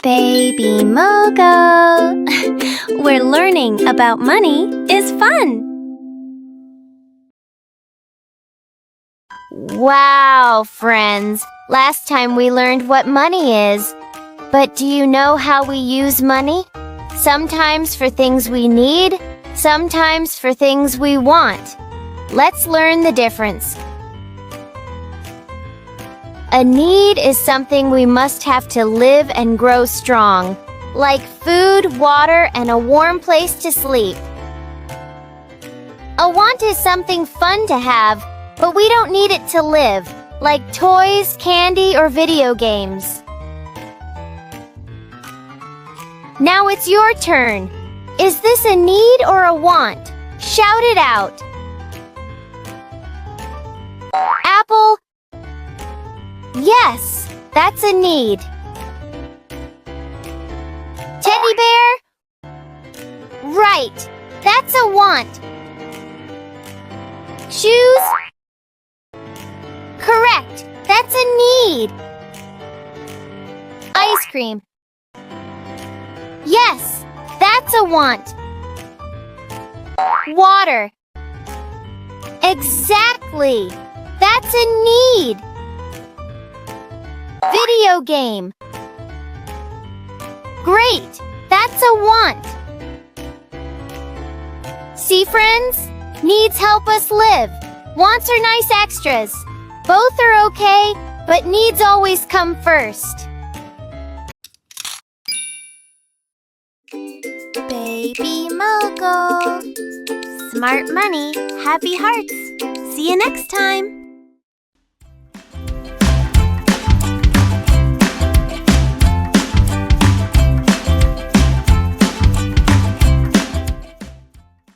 Baby Mogul. Where learning about money is fun. Wow, friends! Last time we learned what money is. But do you know how we use money? Sometimes for things we need, sometimes for things we want. Let's learn the difference. A need is something we must have to live and grow strong, like food, water, and a warm place to sleep. A want is something fun to have, but we don't need it to live, like toys, candy, or video games. Now it's your turn. Is this a need or a want? Shout it out. Apple. Yes, that's a need. Teddy bear? Right, that's a want. Shoes? Correct, that's a need. Ice cream? Yes, that's a want. Water? Exactly, that's a need. Video game? Great, that's a want. See, friends? Needs help us live. Wants are nice extras. Both are okay, but needs always come first. Baby Mogul. Smart money, happy hearts. See you next time.